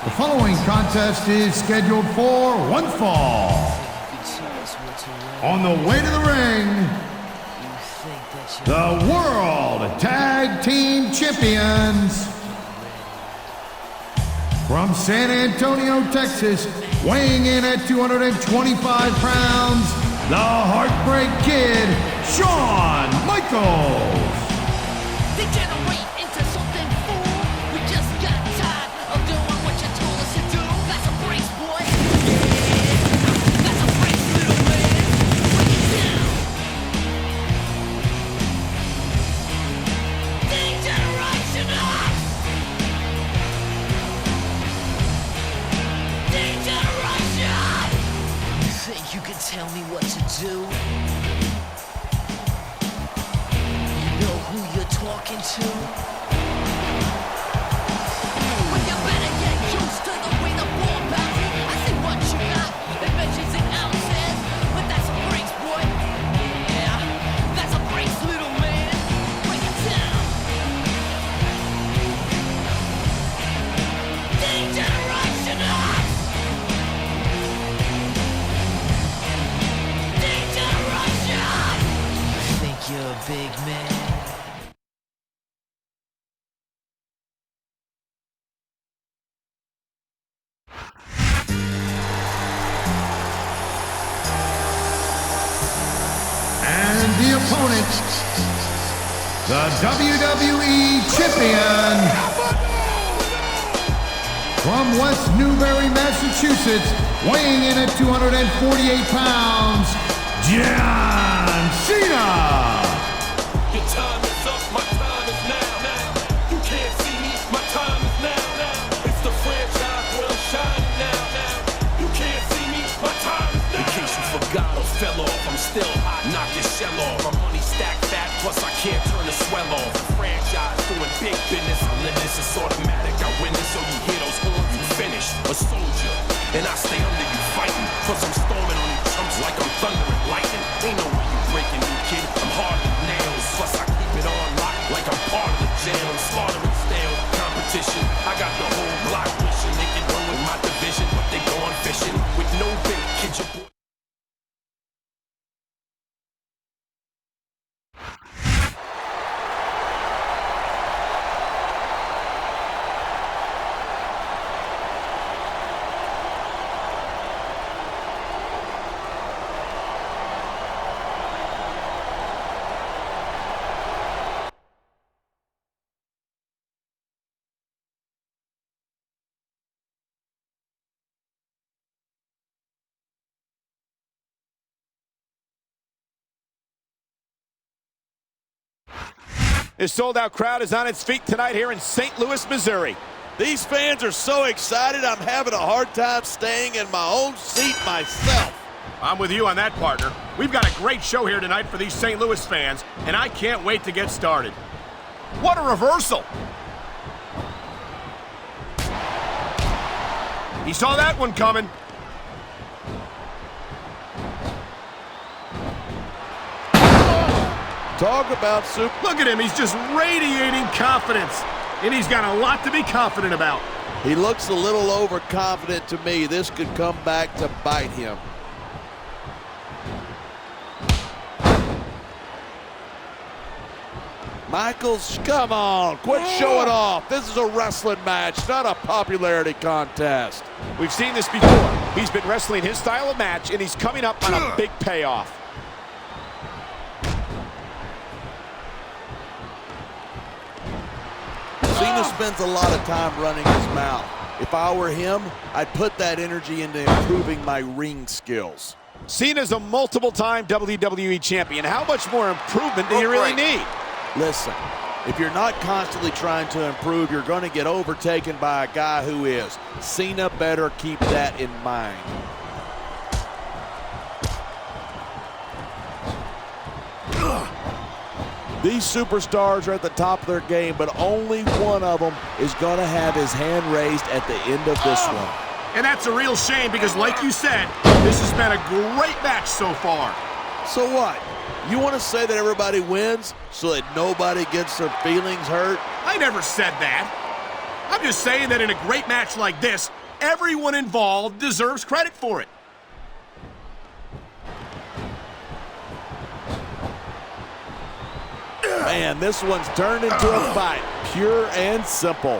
The following contest is scheduled for one fall. On the way to the ring, the World Tag Team Champions. From San Antonio, Texas, weighing in at 225 pounds, the Heartbreak Kid, Shawn Michaels. Degenerate into something fool. We just got tired of doing what you told us to do. That's a brace, boy. Yeah, that's a brace, little man. Break it down. Degeneration up. Degeneration. You think you can tell me what to do? Who you're talking to? Well, you better get used to the way the ball bounces. I see what you got. It measures in ounces, but that's a brace, boy. Yeah, that's a brace, little man. Break it down. Degeneration up. Degeneration. You think you're a big man? The opponent, the WWE Champion, from West Newbury, Massachusetts, weighing in at 248 pounds, John Cena. Your time is up, my time is now. You can't see me, my time is now. It's the franchise where I'm shining now. You can't see me, my time is now. In case you forgot or fell off, I'm still hot. Knock your shell off. My money stacked fat, plus I can't turn the swell off. The franchise doing big business. I live this, it's automatic. I win this, so you hear those horns, you finished. A soldier, and I stay under you fighting. Plus I'm storming on you chumps like I'm thunder and lightning. Ain't no way you breaking me, kid. I'm hard as nails. Plus I keep it on lock like I'm part of the jail. I'm slaughtering stale competition. I got the whole block wishing they can run with my division, but they going fishing with no bait. Kid, your boy. This sold-out crowd is on its feet tonight here in St. Louis, Missouri. These fans are so excited, I'm having a hard time staying in my own seat myself. I'm with you on that, partner. We've got a great show here tonight for these St. Louis fans, and I can't wait to get started. What a reversal! He saw that one coming. Talk about soup. Look at him, he's just radiating confidence. And he's got a lot to be confident about. He looks a little overconfident to me. This could come back to bite him. Michaels, come on, quit showing off. This is a wrestling match, not a popularity contest. We've seen this before. He's been wrestling his style of match, and he's coming up on a big payoff. Cena spends a lot of time running his mouth. If I were him, I'd put that energy into improving my ring skills. Cena's a multiple-time WWE champion. How much more improvement do you really need? Listen, if you're not constantly trying to improve, you're going to get overtaken by a guy who is. Cena better keep that in mind. These superstars are at the top of their game, but only one of them is going to have his hand raised at the end of this one. And that's a real shame because, like you said, this has been a great match so far. So what? You want to say that everybody wins so that nobody gets their feelings hurt? I never said that. I'm just saying that in a great match like this, everyone involved deserves credit for it. Man, this one's turned into a fight, pure and simple.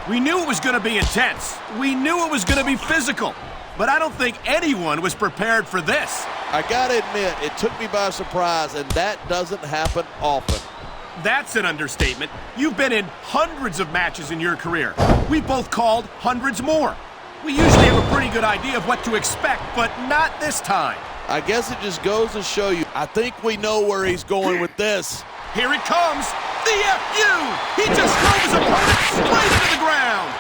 We knew it was going to be intense. We knew it was going to be physical. But I don't think anyone was prepared for this. I gotta admit, it took me by surprise, and that doesn't happen often. That's an understatement. You've been in hundreds of matches in your career. We've both called hundreds more. We usually have a pretty good idea of what to expect, but not this time. I guess it just goes to show you, I think we know where he's going with this. Here it comes. The FU! He just drove his opponent straight into the ground.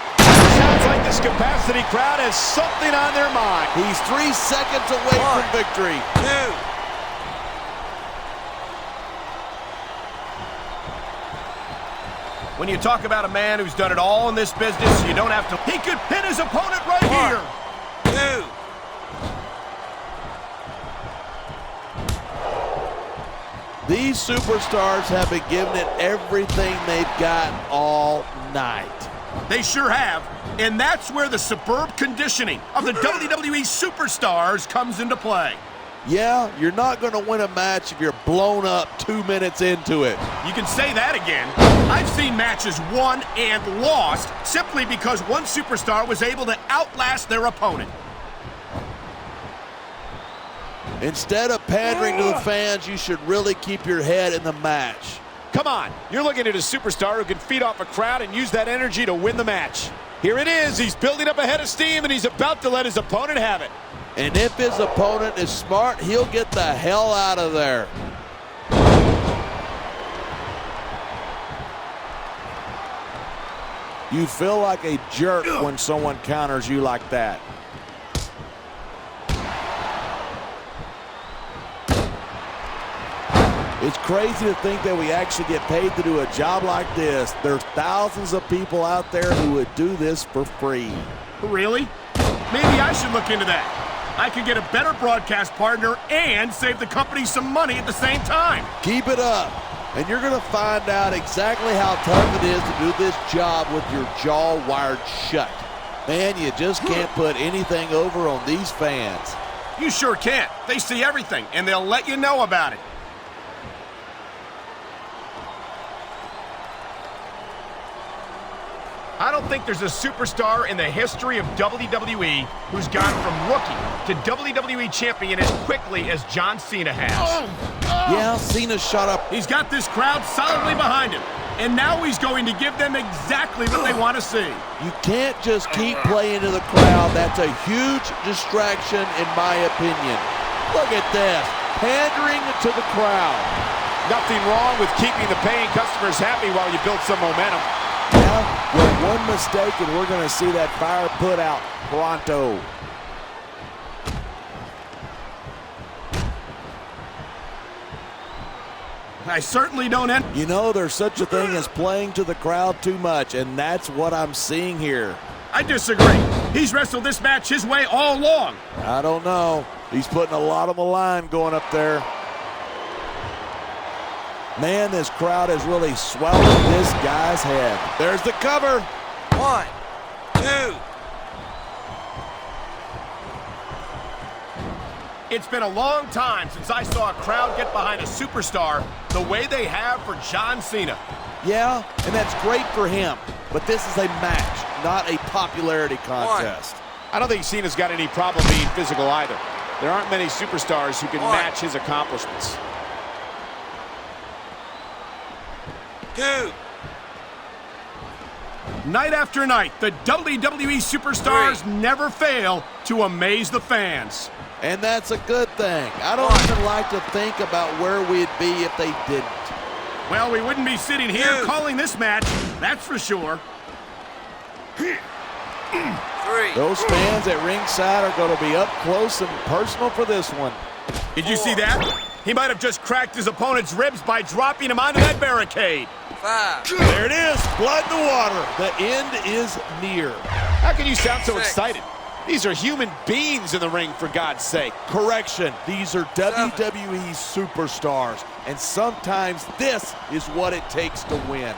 Sounds like this capacity crowd has something on their mind. He's 3 seconds away from victory. 2. When you talk about a man who's done it all in this business, you don't have to. He could pin his opponent right here. 2. These superstars have been giving it everything they've got all night. They sure have. And that's where the superb conditioning of the WWE superstars comes into play. Yeah, you're not going to win a match if you're blown up 2 minutes into it. You can say that again. I've seen matches won and lost simply because one superstar was able to outlast their opponent. Instead of pandering to the fans, you should really keep your head in the match. Come on, you're looking at a superstar who can feed off a crowd and use that energy to win the match. Here it is, he's building up a head of steam and he's about to let his opponent have it. And if his opponent is smart, he'll get the hell out of there. You feel like a jerk when someone counters you like that. It's crazy to think that we actually get paid to do a job like this. There's thousands of people out there who would do this for free. Really? Maybe I should look into that. I could get a better broadcast partner and save the company some money at the same time. Keep it up, and you're going to find out exactly how tough it is to do this job with your jaw wired shut. Man, you just can't put anything over on these fans. You sure can't. They see everything, and they'll let you know about it. I don't think there's a superstar in the history of WWE who's gone from rookie to WWE Champion as quickly as John Cena has. Yeah, Cena shot up. He's got this crowd solidly behind him, and now he's going to give them exactly what they want to see. You can't just keep playing to the crowd. That's a huge distraction, in my opinion. Look at this, pandering to the crowd. Nothing wrong with keeping the paying customers happy while you build some momentum. Yeah, with one mistake and we're going to see that fire put out pronto. I certainly don't end. You know, there's such a thing as playing to the crowd too much, and that's what I'm seeing here. I disagree. He's wrestled this match his way all along. I don't know. He's putting a lot on the line going up there. Man, this crowd is really swallowing this guy's head. There's the cover. 1, 2. It's been a long time since I saw a crowd get behind a superstar the way they have for John Cena. Yeah, and that's great for him. But this is a match, not a popularity contest. I don't think Cena's got any problem being physical either. There aren't many superstars who can match his accomplishments. 2. Night after night, the WWE superstars never fail to amaze the fans. And that's a good thing. I don't even like to think about where we'd be if they didn't. Well, we wouldn't be sitting here calling this match, that's for sure. 3. Those fans at ringside are going to be up close and personal for this one. Did you see that? He might have just cracked his opponent's ribs by dropping him onto that barricade. 5. There it is, blood in the water. The end is near. How can you sound so excited? These are human beings in the ring, for God's sake. Correction, these are WWE superstars, and sometimes this is what it takes to win.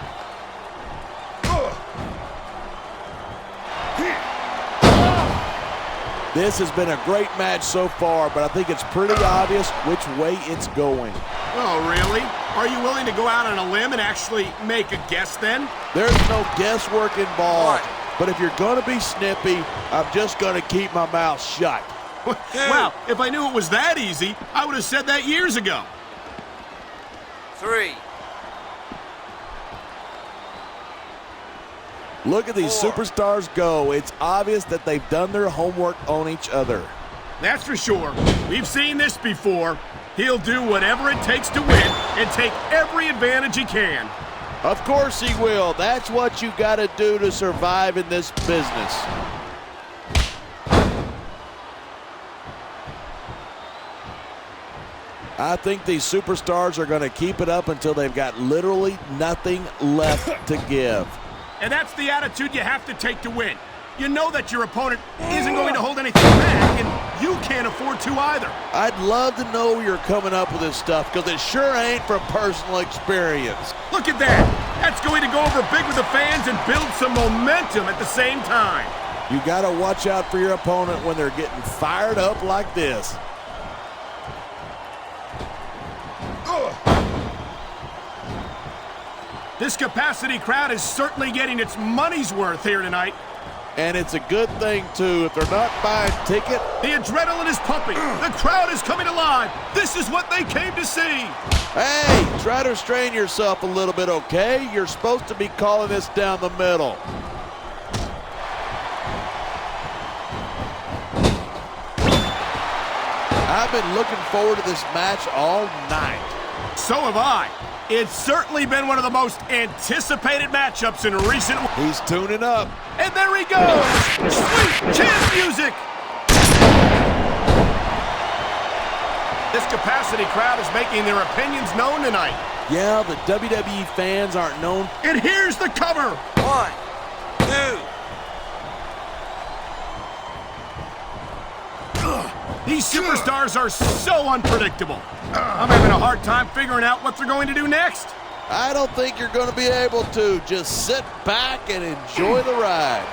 This has been a great match so far, but I think it's pretty obvious which way it's going. Oh, really? Are you willing to go out on a limb and actually make a guess then? There's no guesswork involved, but if you're going to be snippy, I'm just going to keep my mouth shut. Wow, if I knew it was that easy, I would have said that years ago. 3. Look at these superstars go. It's obvious that they've done their homework on each other. That's for sure. We've seen this before. He'll do whatever it takes to win and take every advantage he can. Of course he will. That's what you got to do to survive in this business. I think these superstars are going to keep it up until they've got literally nothing left to give. And that's the attitude you have to take to win. You know that your opponent isn't going to hold anything back, and you can't afford to either. I'd love to know where you're coming up with this stuff, because it sure ain't from personal experience. Look at that. That's going to go over big with the fans and build some momentum at the same time. You got to watch out for your opponent when they're getting fired up like this. This capacity crowd is certainly getting its money's worth here tonight. And it's a good thing, too. If they're not buying ticket, the adrenaline is pumping. The crowd is coming alive. This is what they came to see. Hey, try to restrain yourself a little bit, okay? You're supposed to be calling this down the middle. I've been looking forward to this match all night. So have I. It's certainly been one of the most anticipated matchups in recent weeks. He's tuning up. And there he goes! Sweet chant music! This capacity crowd is making their opinions known tonight. Yeah, the WWE fans aren't known. And here's the cover! 1, 2. These superstars are so unpredictable. I'm having a hard time figuring out what they're going to do next. I don't think you're going to be able to. Just sit back and enjoy the ride.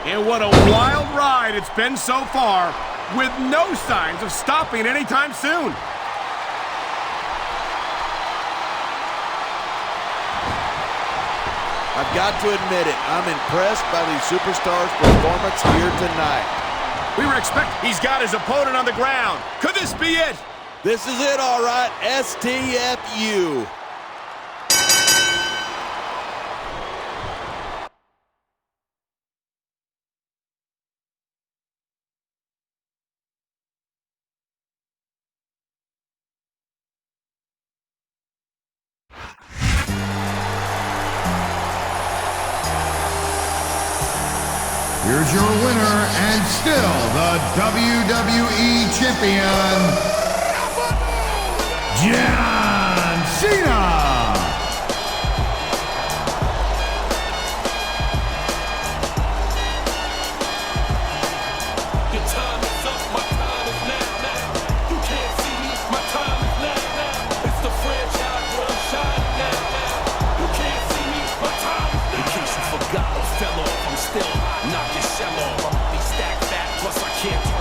And what a wild ride it's been so far, with no signs of stopping anytime soon. I've got to admit it, I'm impressed by these superstars' performance here tonight. We were expecting. He's got his opponent on the ground. Could this be it? This is it, all right. STFU. Here's your winner and still the WWE Champion, John Cena. Your time is up, my time is now. You can't see me, my time is now. It's the franchise where I'm shining now. You can't see me, my time is now. In case you forgot or fell off, I'm still hot, knock your shell off. I'm stacked fat, plus I can't